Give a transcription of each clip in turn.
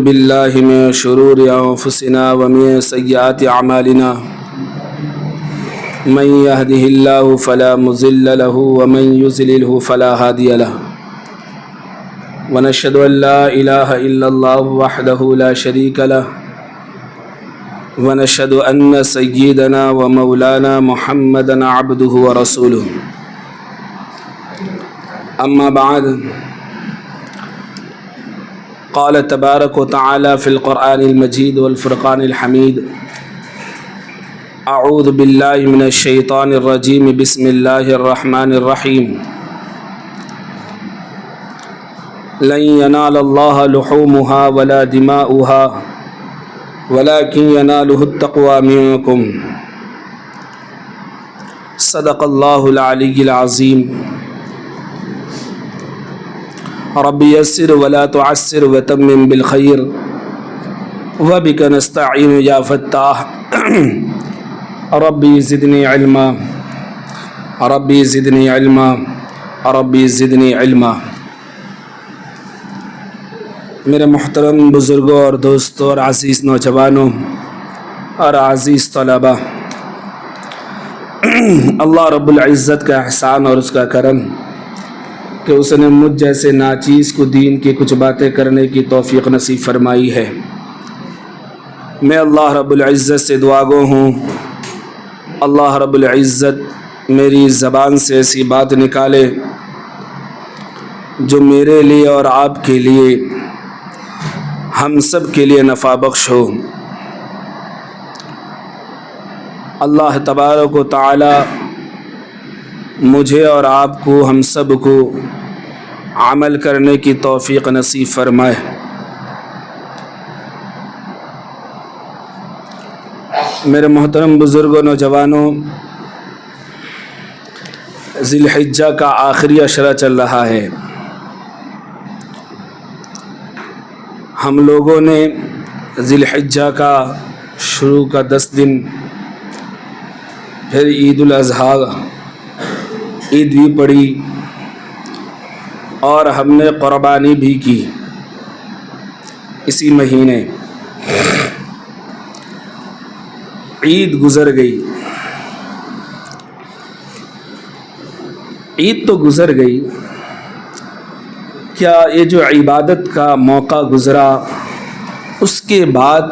بالله من شرور أنفسنا ومن سيئات أعمالنا من يهده الله فلا مضل له ومن يضلل فلا هادي له ونشهد أن لا إله إلا الله وحده لا شريك له ونشهد أن سيدنا ومولانا محمدا عبده ورسوله أما بعد قال تبارك وتعالى في القرآن المجيد والفرقان الحميد أعوذ بالله من الشيطان الرجيم بسم الله الرحمن الرحيم لن ينال الله لحومها ولا دماؤها ولكن يناله التقوى منكم صدق الله العلي العظيم رب يسر ولا تعسر وتمم بالخير وبك نستعين يا فتاح ربي زدني علما ربي زدني علما ربي زدني علما۔ میرے محترم بزرگوں اور دوستوں اور عزیز نوجوانوں اور عزیز طلباء، اللہ رب العزت کا احسان اور اس کا کرم کہ اس نے مجھ جیسے ناچیز کو دین کی کچھ باتیں کرنے کی توفیق نصیب فرمائی ہے۔ میں اللہ رب العزت سے دعا گو ہوں، اللہ رب العزت میری زبان سے ایسی بات نکالے جو میرے لیے اور آپ کے لیے، ہم سب کے لیے نفع بخش ہو۔ اللہ تبارک و تعالی مجھے اور آپ کو، ہم سب کو عمل کرنے کی توفیق نصیب فرمائے۔ میرے محترم بزرگوں نوجوانوں، ذی الحجہ کا آخری عشرہ چل رہا ہے۔ ہم لوگوں نے ذی الحجہ کا شروع کا 10 دن، پھر عید الاضحیٰ، عید بھی پڑھی اور ہم نے قربانی بھی کی اسی مہینے۔ عید گزر گئی، عید تو گزر گئی، کیا یہ جو عبادت کا موقع گزرا اس کے بعد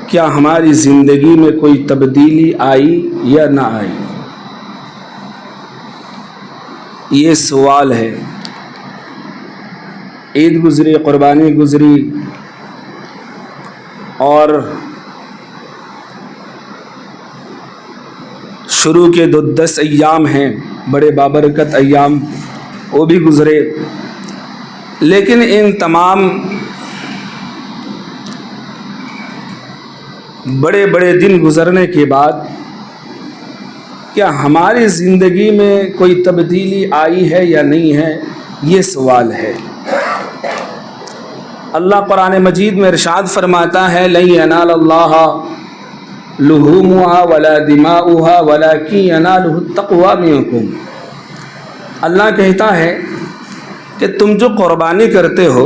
کیا ہماری زندگی میں کوئی تبدیلی آئی یا نہ آئی؟ یہ سوال ہے۔ عید گزری، قربانی گزری، اور شروع کے 10 ایام ہیں بڑے بابرکت ایام، وہ بھی گزرے، لیکن ان تمام بڑے بڑے دن گزرنے کے بعد کیا ہماری زندگی میں کوئی تبدیلی آئی ہے یا نہیں ہے؟ یہ سوال ہے۔ اللہ قرآن مجید میں ارشاد فرماتا ہے لن ینال اللہ لحومها ولا دماؤها ولکن ینالہ التقوی منکم۔ اللہ کہتا ہے کہ تم جو قربانی کرتے ہو،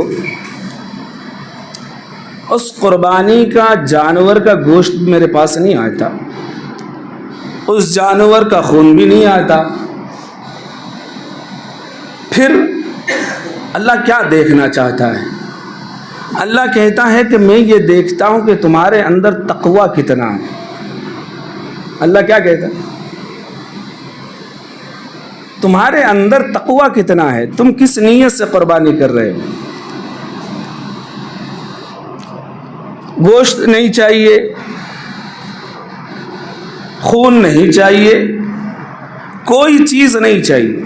اس قربانی کا جانور کا گوشت میرے پاس نہیں آتا، اس جانور کا خون بھی نہیں آتا، پھر اللہ کیا دیکھنا چاہتا ہے؟ اللہ کہتا ہے کہ میں یہ دیکھتا ہوں کہ تمہارے اندر تقوی کتنا ہے۔ اللہ کیا کہتا ہے؟ تمہارے اندر تقوی کتنا ہے، تم کس نیت سے قربانی کر رہے ہو؟ گوشت نہیں چاہیے، خون نہیں چاہیے، کوئی چیز نہیں چاہیے،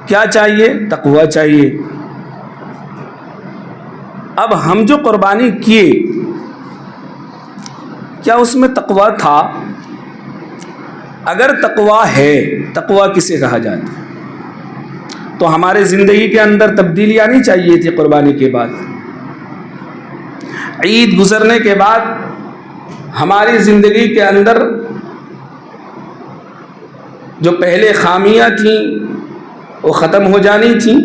کیا چاہیے؟ تقوی چاہیے۔ اب ہم جو قربانی کیے، کیا اس میں تقوی تھا؟ اگر تقوی ہے، تقوی کسے کہا جاتا ہے؟ تو ہمارے زندگی کے اندر تبدیلی آنی چاہیے تھی قربانی کے بعد۔ عید گزرنے کے بعد ہماری زندگی کے اندر جو پہلے خامیاں تھیں وہ ختم ہو جانی تھیں،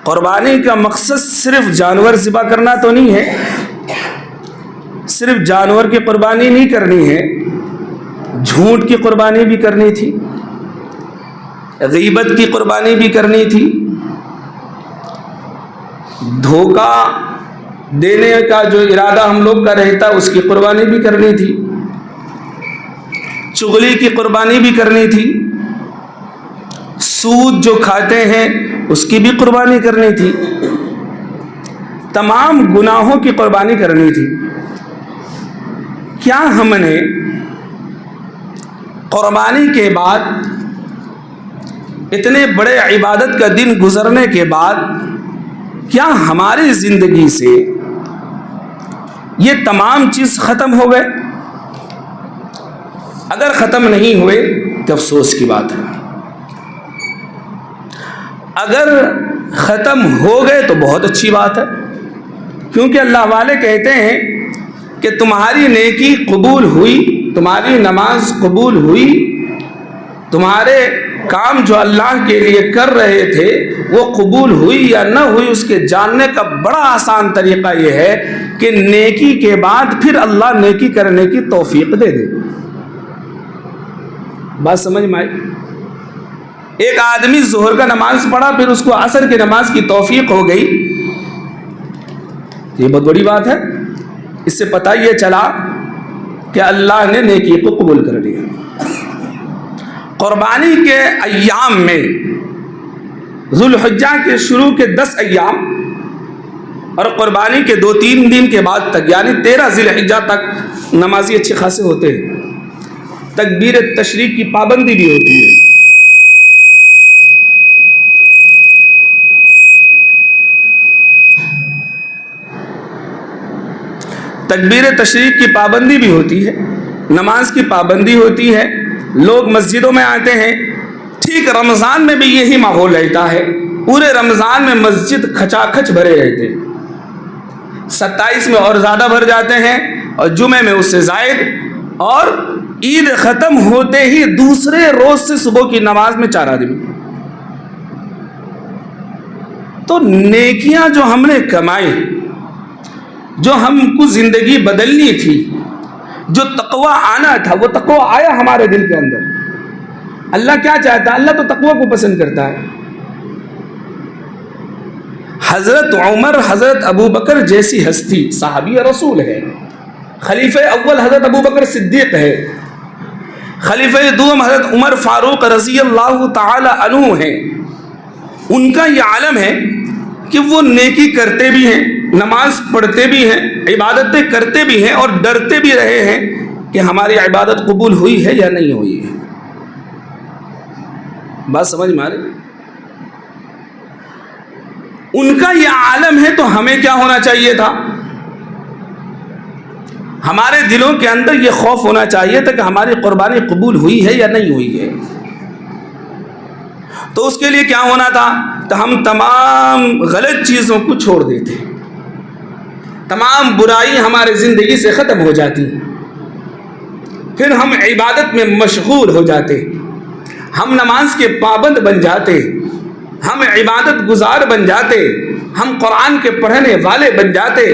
قربانی کا مقصد صرف جانور ذبح کرنا تو نہیں ہے، صرف جانور کی قربانی نہیں کرنی ہے، جھوٹ کی قربانی بھی کرنی تھی، غیبت کی قربانی بھی کرنی تھی، دھوکہ دینے کا جو ارادہ ہم لوگ کا رہتا اس کی قربانی بھی کرنی تھی، چغلی کی قربانی بھی کرنی تھی، سود جو کھاتے ہیں اس کی بھی قربانی کرنی تھی، تمام گناہوں کی قربانی کرنی تھی۔ کیا ہم نے قربانی کے بعد، اتنے بڑے عبادت کا دن گزرنے کے بعد، کیا ہماری زندگی سے یہ تمام چیز ختم ہو گئے؟ اگر ختم نہیں ہوئے تو افسوس کی بات ہے، اگر ختم ہو گئے تو بہت اچھی بات ہے، کیونکہ اللہ والے کہتے ہیں کہ تمہاری نیکی قبول ہوئی، تمہاری نماز قبول ہوئی، تمہارے کام جو اللہ کے لیے کر رہے تھے وہ قبول ہوئی یا نہ ہوئی، اس کے جاننے کا بڑا آسان طریقہ یہ ہے کہ نیکی کے بعد پھر اللہ نیکی کرنے کی توفیق دے دے۔ بات سمجھ میں آئی؟ ایک آدمی ظہر کا نماز پڑھا، پھر اس کو عصر کی نماز کی توفیق ہو گئی، یہ بہت بڑی بات ہے۔ اس سے پتہ یہ چلا کہ اللہ نے نیکی کو قبول کر لیا۔ قربانی کے ایام میں ذوالحجہ کے شروع کے 10 ایام اور قربانی کے 2-3 دن کے بعد تک، یعنی 13 ذی الحجہ تک نمازی اچھے خاصے ہوتے ہیں۔ تکبیر تشریق کی پابندی بھی ہوتی ہے۔ تکبیر تشریق کی پابندی بھی ہوتی ہے، نماز کی پابندی ہوتی ہے، لوگ مسجدوں میں آتے ہیں۔ ٹھیک رمضان میں بھی یہی ماحول رہتا ہے، پورے رمضان میں مسجد کھچا کھچ بھرے رہتے ہیں، 27 میں اور زیادہ بھر جاتے ہیں، اور جمعے میں اس سے زائد، اور عید ختم ہوتے ہی دوسرے روز سے صبح کی نماز میں 4 آدمی۔ تو نیکیاں جو ہم نے کمائی، جو ہم کو زندگی بدلنی تھی، جو تقوی آنا تھا، وہ تقوی آیا ہمارے دل کے اندر۔ اللہ کیا چاہتا ہے؟ اللہ تو تقوی کو پسند کرتا ہے۔ حضرت عمر، حضرت ابو بکر جیسی ہستی صحابی رسول ہے، خلیفہ اول حضرت ابو بکر صدیق ہے، خلیفہ دوم حضرت عمر فاروق رضی اللہ تعالی عنہ ہیں۔ ان کا یہ عالم ہے کہ وہ نیکی کرتے بھی ہیں، نماز پڑھتے بھی ہیں، عبادتیں کرتے بھی ہیں، اور ڈرتے بھی رہے ہیں کہ ہماری عبادت قبول ہوئی ہے یا نہیں ہوئی ہے۔ بات سمجھ میں آ رہی؟ ان کا یہ عالم ہے تو ہمیں کیا ہونا چاہیے تھا؟ ہمارے دلوں کے اندر یہ خوف ہونا چاہیے تھا کہ ہماری قربانی قبول ہوئی ہے یا نہیں ہوئی ہے۔ تو اس کے لیے کیا ہونا تھا؟ تو ہم تمام غلط چیزوں کو چھوڑ دیتے، تمام برائی ہمارے زندگی سے ختم ہو جاتی، پھر ہم عبادت میں مشغول ہو جاتے، ہم نماز کے پابند بن جاتے، ہم عبادت گزار بن جاتے، ہم قرآن کے پڑھنے والے بن جاتے،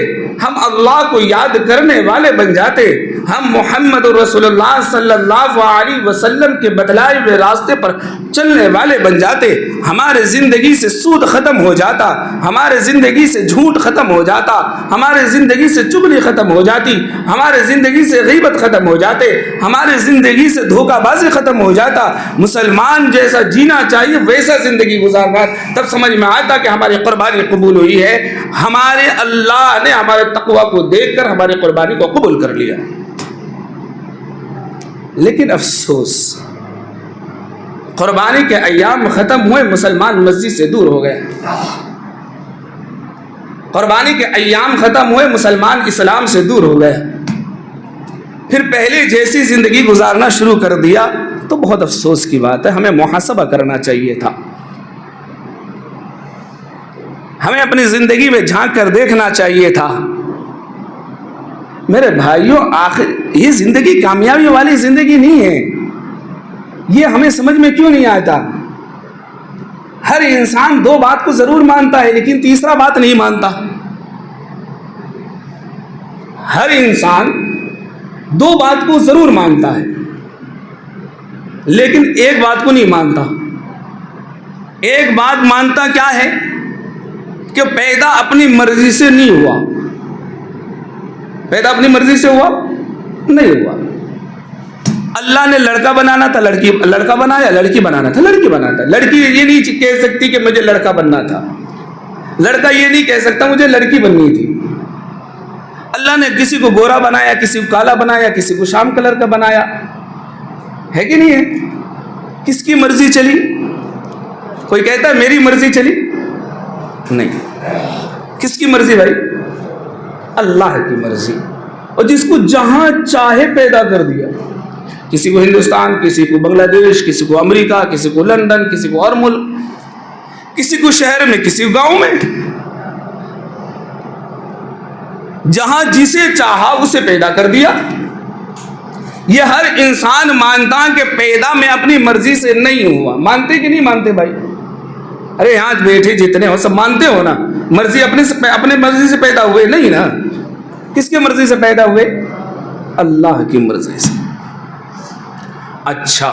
ہم اللہ کو یاد کرنے والے بن جاتے، ہم محمد رسول اللہ صلی اللہ علیہ وسلم کے بتلائے ہوئے راستے پر چلنے والے بن جاتے، ہمارے زندگی سے سود ختم ہو جاتا، ہمارے زندگی سے جھوٹ ختم ہو جاتا، ہمارے زندگی سے چغلی ختم ہو جاتی، ہمارے زندگی سے غیبت ختم ہو جاتے، ہمارے زندگی سے دھوکہ بازی ختم ہو جاتا۔ مسلمان جیسا جینا چاہیے ویسا زندگی گزارنا، تب سمجھ میں آتا کہ ہماری قربانی قبول ہوئی ہے، ہمارے اللہ نے ہمارے تقوی کو دیکھ کر ہماری قربانی کو قبول کر لیا۔ لیکن افسوس، قربانی کے ایام ختم ہوئے، مسلمان مسجد سے دور ہو گئے۔ قربانی کے ایام ختم ہوئے، مسلمان اسلام سے دور ہو گئے، پھر پہلے جیسی زندگی گزارنا شروع کر دیا۔ تو بہت افسوس کی بات ہے، ہمیں محاسبہ کرنا چاہیے تھا، ہمیں اپنی زندگی میں جھانک کر دیکھنا چاہیے تھا۔ میرے بھائیوں، آخر یہ زندگی کامیابی والی زندگی نہیں ہے، یہ ہمیں سمجھ میں کیوں نہیں آتا؟ ہر انسان دو بات کو ضرور مانتا ہے لیکن تیسرا بات نہیں مانتا. ہر انسان دو بات کو ضرور مانتا ہے لیکن ایک بات کو نہیں مانتا. ایک بات مانتا کیا ہے کہ پیدا اپنی مرضی سے نہیں ہوا. پیدا اپنی مرضی سے ہوا نہیں ہوا. اللہ نے لڑکا بنانا تھا لڑکا بنایا, لڑکی بنانا تھا لڑکی بناتا. لڑکی یہ نہیں کہہ سکتی کہ مجھے لڑکا بننا تھا. لڑکا یہ نہیں کہہ سکتا مجھے لڑکی بننی تھی. اللہ نے کسی کو گورا بنایا, کسی کو کالا بنایا, کسی کو شام کلر کا بنایا, ہے کہ نہیں ہے؟ کس کی مرضی چلی؟ کوئی کہتا ہے میری مرضی چلی؟ نہیں. کس کی مرضی بھائی؟ اللہ کی مرضی. اور جس کو جہاں چاہے پیدا کر دیا. کسی کو ہندوستان, کسی کو بنگلہ دیش, کسی کو امریکہ, کسی کو لندن, کسی کو اور ملک, کسی کو شہر میں, کسی کو گاؤں میں. جہاں جسے چاہا اسے پیدا کر دیا. یہ ہر انسان مانتا کہ پیدا میں اپنی مرضی سے نہیں ہوا. مانتے کہ نہیں مانتے بھائی؟ ارے یہاں بیٹھے جتنے ہو سب مانتے ہو نا, مرضی اپنے مرضی سے پیدا ہوئے نہیں نا. کس کی مرضی سے پیدا ہوئے؟ اللہ کی مرضی سے. اچھا,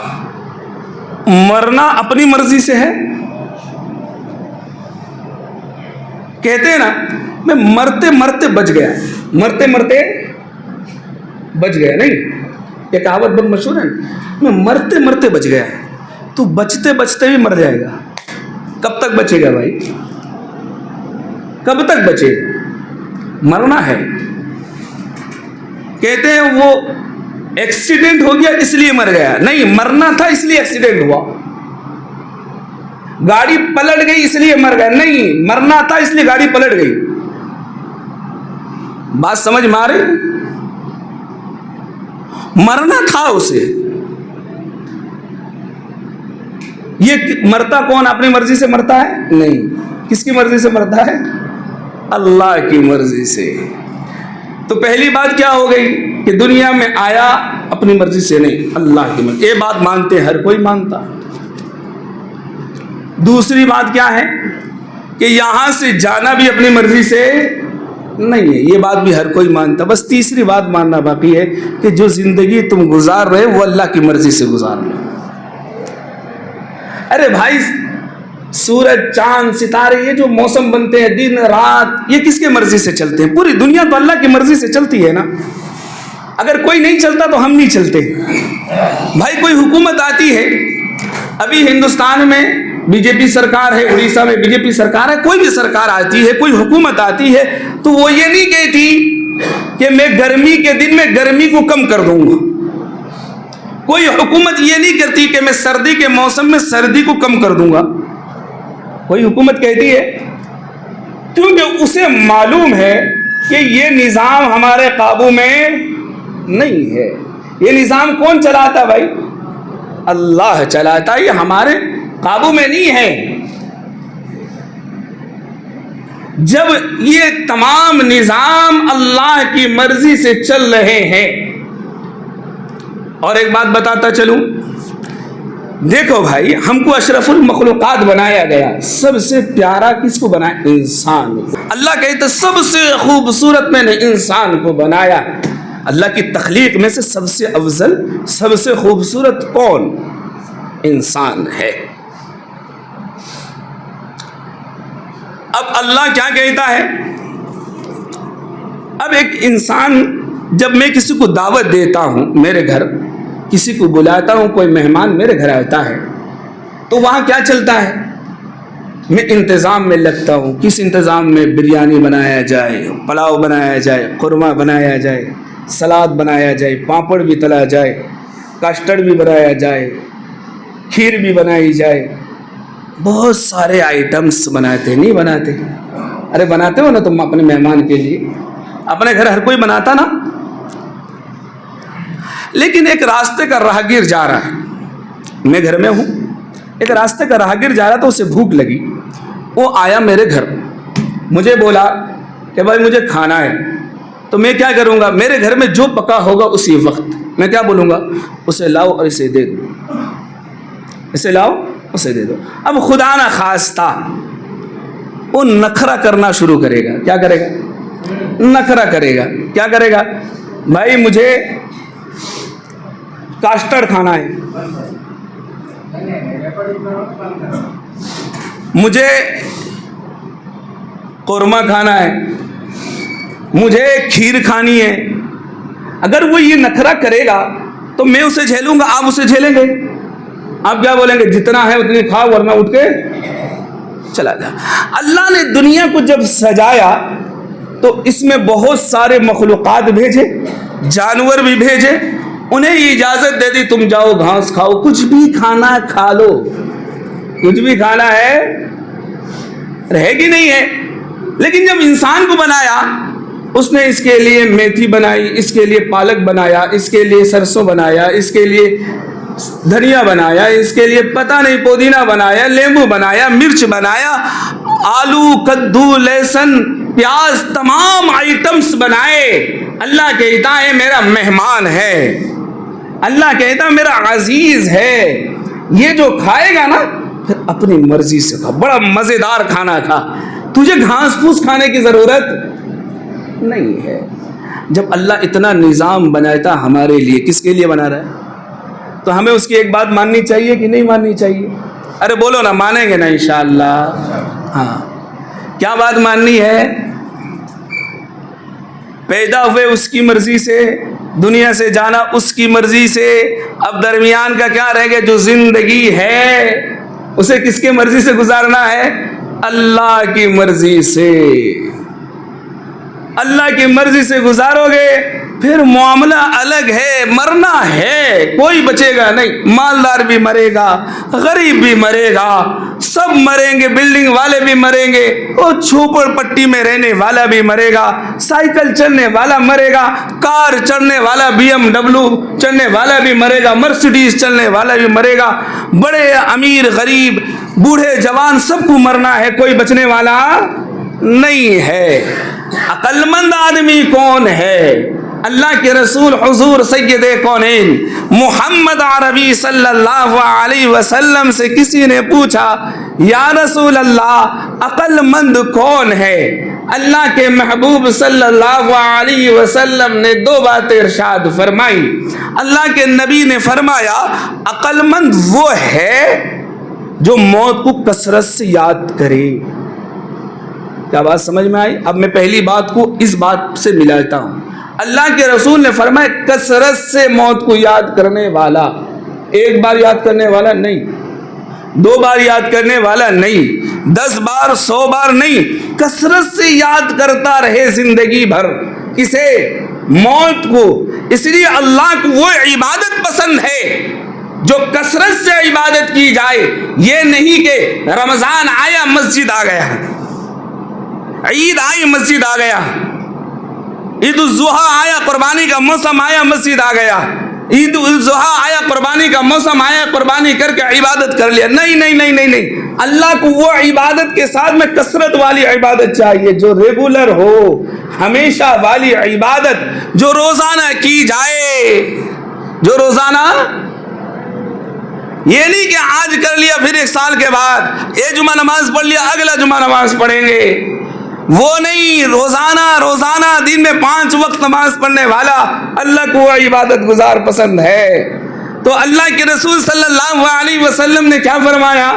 مرنا اپنی مرضی سے ہے؟ کہتے ہیں نا میں مرتے مرتے بچ گیا. مرتے مرتے بچ گیا. نہیں, یہ کہاوت بہت مشہور ہے نا, میں مرتے مرتے بچ گیا. تو بچتے بچتے بھی مر جائے گا. کب تک بچے گا بھائی؟ کب تک بچے گا؟ مرنا ہے. کہتے ہیں وہ ایکسیڈنٹ ہو گیا اس لیے مر گیا. نہیں, مرنا تھا اس لیے ایکسیڈنٹ ہوا. گاڑی پلٹ گئی اس لیے مر گیا. نہیں, مرنا تھا اس لیے گاڑی پلٹ گئی. بات سمجھ میں آ رہی؟ مرنا تھا اسے. یہ مرتا کون اپنی مرضی سے مرتا ہے؟ نہیں. کس کی مرضی سے مرتا ہے؟ اللہ کی مرضی سے. تو پہلی بات کیا ہو گئی کہ دنیا میں آیا اپنی مرضی سے نہیں, اللہ کی مرضی. یہ بات مانتے ہر کوئی مانتا. دوسری بات کیا ہے کہ یہاں سے جانا بھی اپنی مرضی سے نہیں ہے. یہ بات بھی ہر کوئی مانتا. بس تیسری بات ماننا باقی ہے کہ جو زندگی تم گزار رہے وہ اللہ کی مرضی سے گزار رہے. ارے بھائی, سورج, چاند, ستارے, یہ جو موسم بنتے ہیں, دن رات, یہ کس کی مرضی سے چلتے ہیں؟ پوری دنیا تو اللہ کی مرضی سے چلتی ہے نا. اگر کوئی نہیں چلتا تو ہم نہیں چلتے. بھائی کوئی حکومت آتی ہے, ابھی ہندوستان میں بی جے پی سرکار ہے, اڑیسہ میں بی جے پی سرکار ہے, کوئی بھی سرکار آتی ہے, کوئی حکومت آتی ہے تو وہ یہ نہیں کہتی کہ میں گرمی کے دن میں گرمی کو کم کر دوں گا. کوئی حکومت یہ نہیں کرتی کہ میں سردی کے موسم میں سردی کو کم کر دوں گا. کوئی حکومت کہتی ہے کیونکہ اسے معلوم ہے کہ یہ نظام ہمارے قابو میں نہیں ہے. یہ نظام کون چلاتا بھائی؟ اللہ چلاتا. یہ ہمارے قابو میں نہیں ہے. جب یہ تمام نظام اللہ کی مرضی سے چل رہے ہیں. اور ایک بات بتاتا چلوں, دیکھو بھائی, ہم کو اشرف المخلوقات بنایا گیا. سب سے پیارا کس کو بنایا؟ انسان. اللہ کہتے سب سے خوبصورت میں نے انسان کو بنایا. اللہ کی تخلیق میں سے سب سے افضل, سب سے خوبصورت کون؟ انسان ہے. اب اللہ کیا کہتا ہے؟ اب ایک انسان, جب میں کسی کو دعوت دیتا ہوں, میرے گھر کسی کو بلاتا ہوں, کوئی مہمان میرے گھر آتا ہے تو وہاں کیا چلتا ہے؟ میں انتظام میں لگتا ہوں. کس انتظام میں؟ بریانی بنایا جائے, پلاؤ بنایا جائے, قورمہ بنایا جائے, سلاد بنایا جائے, پاپڑ بھی تلا جائے, کسٹرڈ بھی بنایا جائے, کھیر بھی بنائی جائے. بہت سارے آئٹمس بناتے. نہیں بناتے؟ ارے بناتے ہو نا تم اپنے مہمان کے لیے. اپنے گھر ہر کوئی بناتا نا. لیکن ایک راستے کا راہگیر جا رہا ہے, میں گھر میں ہوں, ایک راستے کا راہگیر جا رہا تو اسے بھوک لگی. وہ آیا میرے گھر, مجھے بولا کہ بھائی مجھے کھانا ہے. تو میں کیا کروں گا؟ میرے گھر میں جو پکا ہوگا اسی وقت میں کیا بولوں گا؟ اسے لاؤ اور اسے دے دو. اسے لاؤ اسے دے دو. اب خدا نہ خواستہ وہ نخرا کرنا شروع کرے گا. کیا کرے گا؟ نخرا کرے گا. کیا کرے گا؟ بھائی مجھے کاسٹرڈ کھانا ہے, مجھے قورمہ کھانا ہے, مجھے کھیر کھانی ہے. اگر وہ یہ نخرا کرے گا تو میں اسے جھیلوں گا, آپ اسے جھیلیں گے؟ آپ کیا بولیں گے؟ جتنا ہے اتنی کھا ورنہ اٹھ کے چلا جا. اللہ نے دنیا کو جب سجایا تو اس میں بہت سارے مخلوقات بھیجے, جانور بھی بھیجے, انہیں یہ اجازت دے دی تم جاؤ گھاس کھاؤ, کچھ بھی کھانا کھا لو, کچھ بھی کھانا ہے, رہے گی نہیں ہے. لیکن جب انسان کو بنایا اس نے اس کے لیے میتھی بنائی, اس کے لیے پالک بنایا, اس کے لیے سرسوں بنایا, اس کے لیے دھنیا بنایا, اس کے لیے پتہ نہیں پودینہ بنایا, لیمبو بنایا, مرچ بنایا, آلو, کدو, لہسن, پیاز, تمام آئٹمس بنائے. اللہ کہتا ہے میرا مہمان ہے, اللہ کہتا ہے میرا عزیز ہے, یہ جو کھائے گا نا پھر اپنی مرضی سے کھا, بڑا مزیدار کھانا کھا, تجھے گھاس پھوس کھانے کی ضرورت نہیں ہے. جب اللہ اتنا نظام بناتا ہمارے لیے, کس کے لیے بنا رہا ہے؟ تو ہمیں اس کی ایک بات ماننی چاہیے کہ نہیں ماننی چاہیے؟ ارے بولو نا, مانیں گے نا انشاءاللہ؟ ہاں. کیا بات ماننی ہے؟ پیدا ہوئے اس کی مرضی سے, دنیا سے جانا اس کی مرضی سے. اب درمیان کا کیا رہ گیا؟ جو زندگی ہے اسے کس کی مرضی سے گزارنا ہے؟ اللہ کی مرضی سے. اللہ کی مرضی سے گزارو گے پھر معاملہ الگ ہے. مرنا ہے, کوئی بچے گا نہیں, مالدار بھی مرے گا, غریب بھی مرے گا, سب مریں گے. بلڈنگ والے بھی مریں گے, وہ چھوپڑ پٹی میں رہنے والا بھی مرے گا, سائیکل چلنے والا مرے گا, کار چڑھنے والا, BMW چڑھنے والا بھی مرے گا, مرسیڈیز چلنے والا بھی مرے گا. بڑے امیر غریب بوڑھے جوان سب کو مرنا ہے, کوئی بچنے والا نہیں ہے. عقل مند آدمی کون ہے؟ اللہ کے رسول حضور سید کونین محمد عربی صلی اللہ علیہ وسلم سے کسی نے پوچھا یا رسول اللہ عقل مند کون ہے؟ اللہ کے محبوب صلی اللہ علیہ وسلم نے دو باتیں ارشاد فرمائی. اللہ کے نبی نے فرمایا عقل مند وہ ہے جو موت کو کثرت سے یاد کرے. کیا بات سمجھ میں آئی؟ اب میں پہلی بات کو اس بات سے ملاتا ہوں. اللہ کے رسول نے فرمایا کثرت سے موت کو یاد کرنے والا, ایک بار یاد کرنے والا نہیں, 2 بار یاد کرنے والا نہیں, 10 بار 100 بار نہیں, کثرت سے یاد کرتا رہے زندگی بھر. کسے؟ موت کو. اس لیے اللہ کو وہ عبادت پسند ہے جو کثرت سے عبادت کی جائے. یہ نہیں کہ رمضان آیا مسجد آ گیا, عید آئی مسجد آ گیا, عید الضحیٰ آیا قربانی کا موسم آیا مسجد آ گیا, عید الضحیٰ آیا قربانی کا موسم آیا قربانی کر کے عبادت کر لیا. نہیں نہیں نہیں نہیں نہیں, اللہ کو وہ عبادت کے ساتھ میں کثرت والی عبادت چاہیے جو ریگولر ہو, ہمیشہ والی عبادت جو روزانہ کی جائے, جو روزانہ. یہ نہیں کہ آج کر لیا پھر 1 سال کے بعد یہ جمعہ نماز پڑھ لیا اگلا جمعہ نماز پڑھیں گے, وہ نہیں. روزانہ دن میں 5 وقت نماز پڑھنے والا اللہ کو وہ عبادت گزار پسند ہے. تو اللہ کے رسول صلی اللہ علیہ وسلم نے کیا فرمایا؟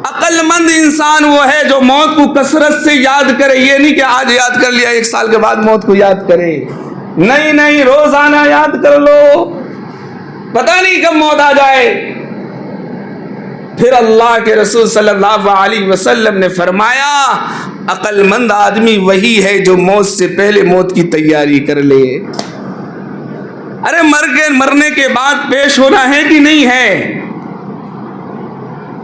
عقل مند انسان وہ ہے جو موت کو کثرت سے یاد کرے. یہ نہیں کہ آج یاد کر لیا 1 سال کے بعد موت کو یاد کرے. نہیں نہیں, روزانہ یاد کر لو, پتہ نہیں کب موت آ جائے. پھر اللہ کے رسول صلی اللہ علیہ وسلم نے فرمایا عقل مند آدمی وہی ہے جو موت سے پہلے موت کی تیاری کر لے. ارے مرنے کے بعد پیش ہونا ہے کہ نہیں ہے؟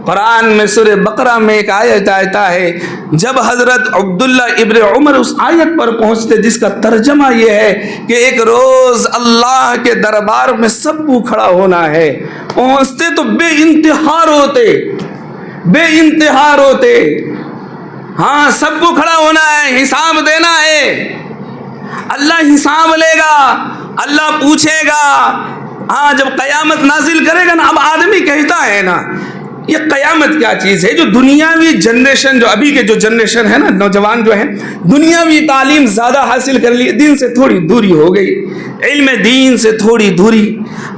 قرآن میں سورہ بقرہ میں ایک آیت آتا ہے, جب حضرت عبداللہ ابن عمر اس آیت پر پہنچتے جس کا ترجمہ یہ ہے کہ ایک روز اللہ کے دربار میں سب کو کھڑا ہونا ہے, پہنچتے تو بے انتہا روتے. ہاں سب کو کھڑا ہونا ہے, حساب دینا ہے, اللہ حساب لے گا, اللہ پوچھے گا. ہاں جب قیامت نازل کرے گا نا, اب آدمی کہتا ہے نا یہ قیامت کیا چیز ہے؟ جو دنیاوی جنریشن، جو ابھی کے جو جنریشن ہے نا، نوجوان جو ہیں، دنیاوی تعلیم زیادہ حاصل کر لی، دین سے تھوڑی دوری ہو گئی، علم دین سے تھوڑی دوری،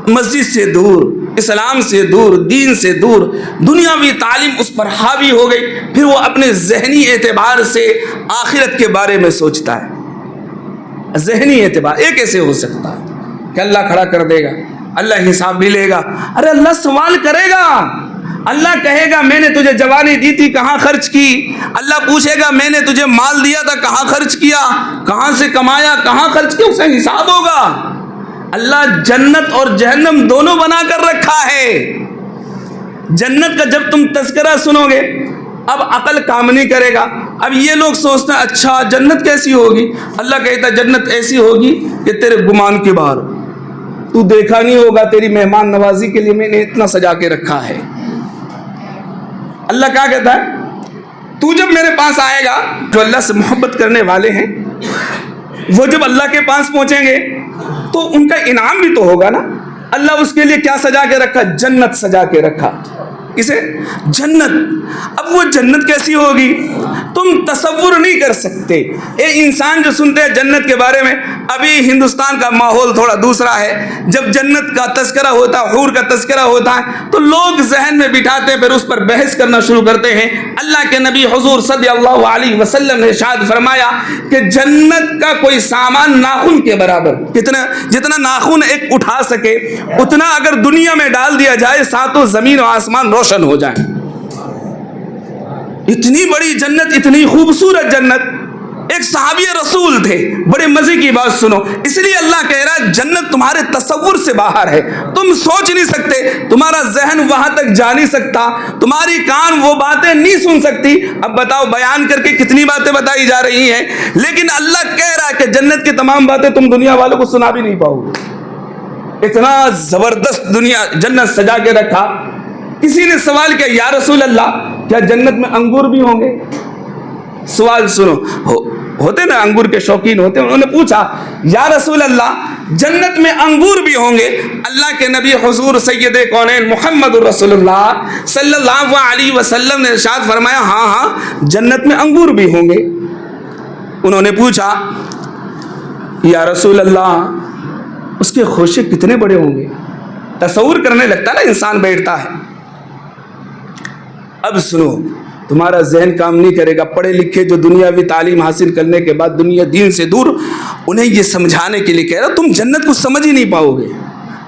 مسجد سے دور، اسلام سے دور، دین سے دور، دنیاوی تعلیم اس پر حاوی ہو گئی، پھر وہ اپنے ذہنی اعتبار سے آخرت کے بارے میں سوچتا ہے۔ ذہنی اعتبار یہ کیسے ہو سکتا ہے کہ اللہ کھڑا کر دے گا، اللہ حساب بھی لے گا؟ ارے اللہ سوال کرے گا، اللہ کہے گا میں نے تجھے جوانی دی تھی کہاں خرچ کی؟ اللہ پوچھے گا میں نے تجھے مال دیا تھا کہاں خرچ کیا؟ کہاں سے کمایا، کہاں خرچ کیا؟ اسے حساب ہوگا۔ اللہ جنت اور جہنم دونوں بنا کر رکھا ہے۔ جنت کا جب تم تذکرہ سنو گے، اب عقل کام نہیں کرے گا۔ اب یہ لوگ سوچتے ہیں اچھا جنت کیسی ہوگی؟ اللہ کہتا ہے جنت ایسی ہوگی کہ تیرے گمان کے باہر، تو دیکھا نہیں ہوگا، تیری مہمان نوازی کے لیے میں نے اتنا سجا کے رکھا ہے۔ اللہ کیا کہتا ہے؟ تو جب میرے پاس آئے گا، جو اللہ سے محبت کرنے والے ہیں وہ جب اللہ کے پاس پہنچیں گے تو ان کا انعام بھی تو ہوگا نا۔ اللہ اس کے لیے کیا سجا کے رکھا؟ جنت سجا کے رکھا۔ کسے؟ جنت۔ اب وہ جنت کیسی ہوگی تم تصور نہیں کر سکتے۔ اے انسان جو سنتے ہیں جنت کے بارے میں، ابھی ہندوستان کا ماحول تھوڑا دوسرا ہے۔ جب جنت کا تذکرہ ہوتا ہے، حور کا تذکرہ ہوتا ہے، تو لوگ ذہن میں بٹھاتے ہیں، پھر اس پر بحث کرنا شروع کرتے ہیں۔ اللہ کے نبی حضور صلی اللہ علیہ وسلم نے ارشاد فرمایا کہ جنت کا کوئی سامان ناخن کے برابر، جتنا ناخن ایک اٹھا سکے اتنا اگر دنیا میں ڈال دیا جائے، ساتوں زمین و آسمان روشن ہو جائیں۔ اتنی بڑی جنت، اتنی خوبصورت جنت۔ ایک صحابی رسول تھے، بڑے مزے کی بات سنو، اس لیے اللہ کہہ رہا ہے جنت تمہارے تصور سے باہر ہے، تم سوچ نہیں سکتے، تمہارا ذہن وہاں تک جا نہیں سکتا، تمہاری کان وہ باتیں نہیں سن سکتی۔ اب بتاؤ بیان کر کے کتنی باتیں بتائی جا رہی ہیں، لیکن اللہ کہہ رہا ہے کہ جنت کی تمام باتیں تم دنیا والوں کو سنا بھی نہیں پاؤ گے۔ اتنا زبردست دنیا جنت سجا کے رکھا۔ کسی نے سوال کیا یا رسول اللہ کیا جنت میں انگور بھی ہوں گے؟ سوال سنو، ہوتے نا انگور کے شوقین ہوتے ہیں، انہوں نے پوچھا یا رسول اللہ جنت میں انگور بھی ہوں گے؟ اللہ کے نبی حضور سید کونین محمد رسول اللہ صلی اللہ علیہ وسلم نے ارشاد فرمایا ہاں ہاں جنت میں انگور بھی ہوں گے۔ انہوں نے پوچھا یا رسول اللہ اس کے خوشے کتنے بڑے ہوں گے؟ تصور کرنے لگتا نا انسان بیٹھتا ہے۔ اب سنو، تمہارا ذہن کام نہیں کرے گا۔ پڑھے لکھے جو دنیاوی تعلیم حاصل کرنے کے بعد دنیا دین سے دور، انہیں یہ سمجھانے کے لیے کہہ رہا تم جنت کو سمجھ ہی نہیں پاؤ گے،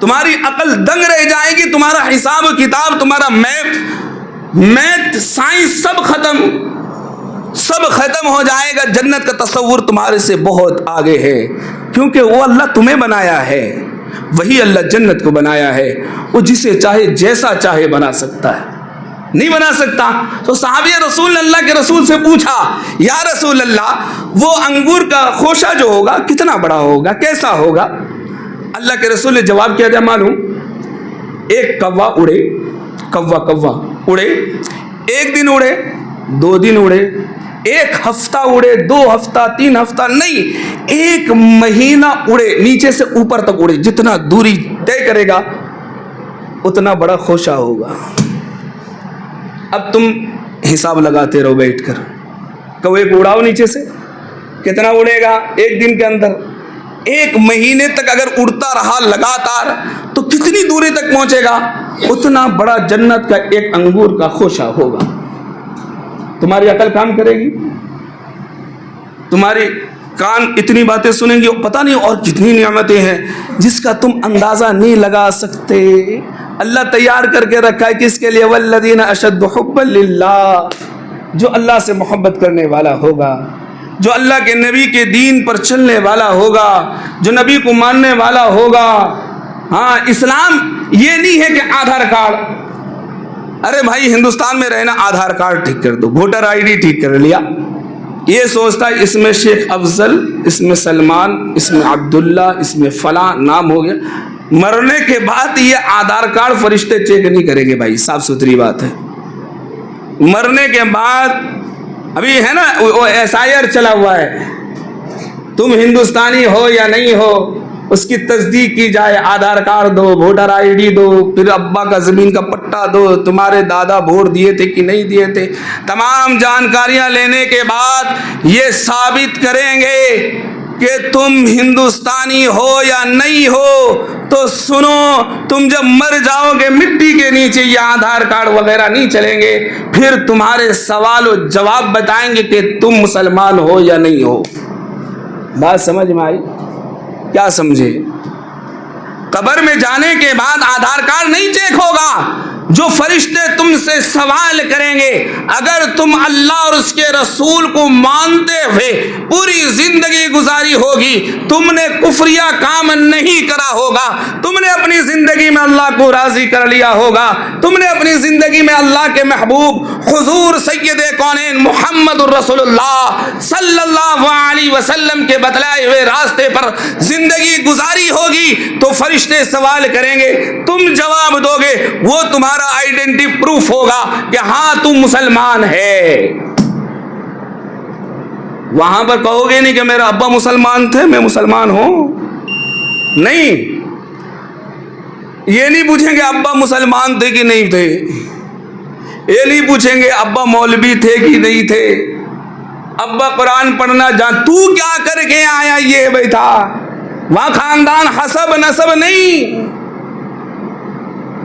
تمہاری عقل دنگ رہ جائے گی، تمہارا حساب و کتاب، تمہارا میتھ سائنس سب ختم ہو جائے گا۔ جنت کا تصور تمہارے سے بہت آگے ہے، کیونکہ وہ اللہ تمہیں بنایا ہے، وہی اللہ جنت کو بنایا ہے۔ وہ جسے چاہے جیسا چاہے بنا سکتا ہے، نہیں بنا سکتا۔ تو صحابی رسول نے اللہ کے رسول سے پوچھا یا رسول اللہ وہ انگور کا خوشہ جو ہوگا کتنا بڑا ہوگا، کیسا ہوگا؟ اللہ کے رسول نے جواب کیا تھا معلوم؟ ایک کوا اڑے، کوا اڑے، ایک دن اڑے، 2 دن اڑے، 1 ہفتہ اڑے، 2 ہفتہ، 3 ہفتہ نہیں، 1 مہینہ اڑے، نیچے سے اوپر تک اڑے، جتنا دوری طے کرے گا اتنا بڑا خوشہ ہوگا۔ اب تم حساب لگاتے رہو بیٹھ کر، کوے کو اڑاؤ نیچے سے، کتنا اڑے گا 1 دن کے اندر؟ 1 مہینے تک اگر اڑتا رہا لگاتار تو کتنی دوری تک پہنچے گا؟ اتنا بڑا جنت کا 1 انگور کا خوشہ ہوگا۔ تمہاری عقل کام کرے گی؟ تمہاری کان اتنی باتیں سنیں گی، پتہ نہیں اور کتنی نعمتیں ہیں جس کا تم اندازہ نہیں لگا سکتے۔ اللہ تیار کر کے رکھا ہے کس کے لیے؟ والذین اشد حبا للہ، جو اللہ سے محبت کرنے والا ہوگا، جو اللہ کے نبی کے دین پر چلنے والا ہوگا، جو نبی کو ماننے والا ہوگا۔ ہاں، اسلام یہ نہیں ہے کہ آدھار کارڈ، ارے بھائی ہندوستان میں رہنا آدھار کارڈ ٹھیک کر دو، ووٹر آئی ڈی ٹھیک کر لیا، یہ سوچتا ہے اس میں شیخ افضل، اس میں سلمان، اس میں عبداللہ، اس میں فلاں نام ہو گیا۔ مرنے کے بعد یہ آدھار کارڈ فرشتے چیک نہیں کریں گے بھائی، صاف ستھری بات ہے۔ مرنے کے بعد ابھی ہے نا وہ SIR چلا ہوا ہے، تم ہندوستانی ہو یا نہیں ہو، اس کی تصدیق کی جائے، آدھار کارڈ دو، ووٹر آئی ڈی دو، پھر ابا کا زمین کا پٹا دو، تمہارے دادا ووٹ دیے تھے کہ نہیں دیے تھے، تمام جانکاریاں لینے کے بعد یہ ثابت کریں گے کہ تم ہندوستانی ہو یا نہیں ہو، تو سنو، تم جب مر جاؤ گے مٹی کے نیچے یہ آدھار کارڈ وغیرہ نہیں چلیں گے، پھر تمہارے سوال و جواب بتائیں گے کہ تم مسلمان ہو یا نہیں ہو۔ بات سمجھ میں آئی؟ کیا سمجھے؟ قبر میں جانے کے بعد آدھار کارڈ نہیں چیک ہوگا، جو فرشتے تم سے سوال کریں گے، اگر تم اللہ اور اس کے رسول کو مانتے ہوئے پوری زندگی گزاری ہوگی، تم نے کفریہ کام نہیں کرا ہوگا، تم نے اپنی زندگی میں اللہ کو راضی کر لیا ہوگا، تم نے اپنی زندگی میں اللہ کے محبوب حضور سید کونین محمد الرسول اللہ صلی اللہ علیہ وسلم کے بتلائے ہوئے راستے پر زندگی گزاری ہوگی، تو فرشتے سوال کریں گے، تم جواب دو گے، وہ تمہارا آئیڈینٹی پروف ہوگا کہ ہاں تم مسلمان ہے۔ وہاں پر کہو گے نہیں کہ میرا ابا مسلمان تھے میں مسلمان ہوں، نہیں، یہ نہیں پوچھیں گے ابا مسلمان تھے کہ نہیں تھے، یہ نہیں پوچھیں گے ابا مولوی تھے کہ نہیں تھے، ابا قرآن پڑھنا تو کیا کر کے آیا یہ بھائی تھا، وہاں خاندان حسب نسب نہیں۔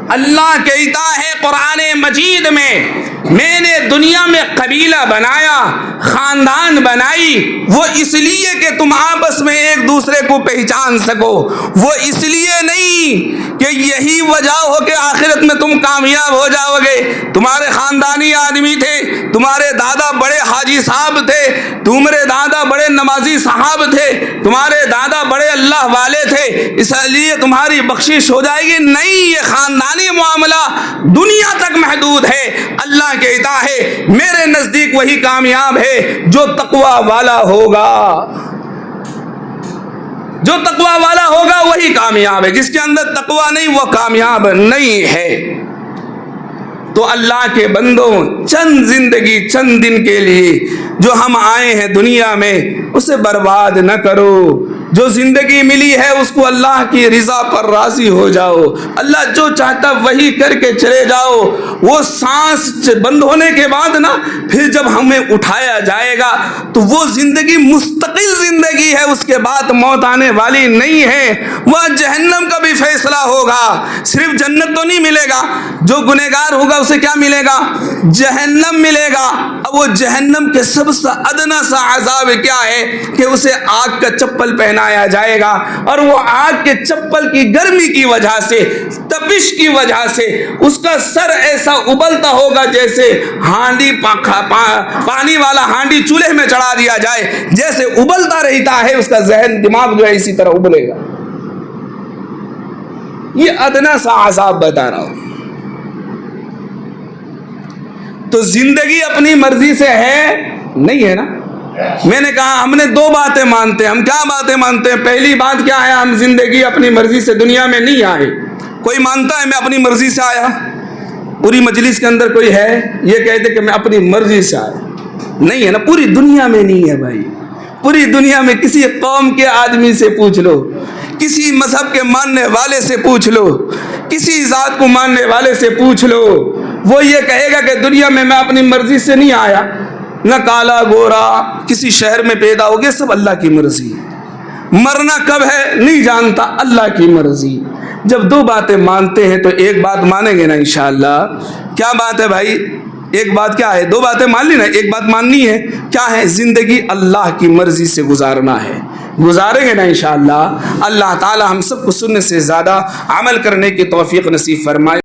اللہ کہتا ہے قرآن مجید میں نے دنیا میں قبیلہ بنایا، خاندان بنائی، وہ اس لیے کہ تم آپس میں ایک دوسرے کو پہچان سکو، وہ اس لیے نہیں کہ یہی وجہ ہو کہ آخرت میں تم کامیاب ہو جاؤ گے۔ تمہارے خاندانی آدمی تھے، تمہارے دادا بڑے حاجی صاحب تھے، تمہارے دادا بڑے نمازی صاحب تھے، تمہارے دادا بڑے اللہ والے تھے، اس لیے تمہاری بخشش ہو جائے گی، نہیں، یہ خاندانی معاملہ دنیا تک محدود ہے۔ اللہ کہتا ہے میرے نزدیک وہی کامیاب ہے جو تقوی والا ہوگا، جو تقوی والا ہوگا وہی کامیاب ہے، جس کے اندر تقوی نہیں وہ کامیاب نہیں ہے۔ تو اللہ کے بندوں، چند زندگی چند دن کے لیے جو ہم آئے ہیں دنیا میں، اسے برباد نہ کرو، جو زندگی ملی ہے اس کو اللہ کی رضا پر راضی ہو جاؤ، اللہ جو چاہتا وہی کر کے چلے جاؤ۔ وہ سانس بند ہونے کے بعد نا پھر جب ہمیں اٹھایا جائے گا تو وہ زندگی مستقل زندگی ہے، اس کے بعد موت آنے والی نہیں ہے۔ وہ جہنم کا بھی فیصلہ ہوگا، صرف جنت تو نہیں ملے گا، جو گنہگار ہوگا اسے کیا ملے گا؟ جہنم ملے گا۔ اب وہ جہنم کے سب سے ادنا سا عذاب کیا ہے کہ اسے آگ کا چپل پہنایا جائے گا، اور وہ آگ کے چپل کی گرمی کی وجہ سے، تپش کی وجہ سے اس کا سر ایسا ابلتا ہوگا جیسے ہانڈی پانی والا ہانڈی چولہے میں چڑھا دیا جائے، جیسے ابلتا رہتا ہے اس کا ذہن دماغ جو ہے اسی طرح ابلے گا۔ یہ ادنا سا عذاب بتا رہا ہوں۔ تو زندگی اپنی مرضی سے ہے نہیں ہے نا؟ میں نے کہا ہم نے دو باتیں مانتے ہیں۔ ہم کیا باتیں مانتے ہیں؟ پہلی بات کیا ہے؟ ہم زندگی اپنی مرضی سے دنیا میں نہیں آئے۔ کوئی مانتا ہے میں اپنی مرضی سے آیا؟ پوری مجلس کے اندر کوئی ہے یہ کہتے کہ میں اپنی مرضی سے آیا؟ نہیں ہے نا، پوری دنیا میں نہیں ہے بھائی۔ پوری دنیا میں کسی قوم کے آدمی سے پوچھ لو، کسی مذہب کے ماننے والے سے پوچھ لو، کسی ذات کو ماننے والے سے پوچھ لو، وہ یہ کہے گا کہ دنیا میں اپنی مرضی سے نہیں آیا، نہ کالا گورا کسی شہر میں پیدا ہو گئے، سب اللہ کی مرضی۔ مرنا کب ہے نہیں جانتا، اللہ کی مرضی۔ جب دو باتیں مانتے ہیں تو ایک بات مانیں گے نا انشاءاللہ۔ کیا بات ہے بھائی؟ ایک بات کیا ہے؟ دو باتیں مان لی نا، ایک بات ماننی ہے کیا ہے؟ زندگی اللہ کی مرضی سے گزارنا ہے، گزاریں گے نا انشاءاللہ۔ اللہ تعالی ہم سب کو سننے سے زیادہ عمل کرنے کی توفیق نصیب فرمائے۔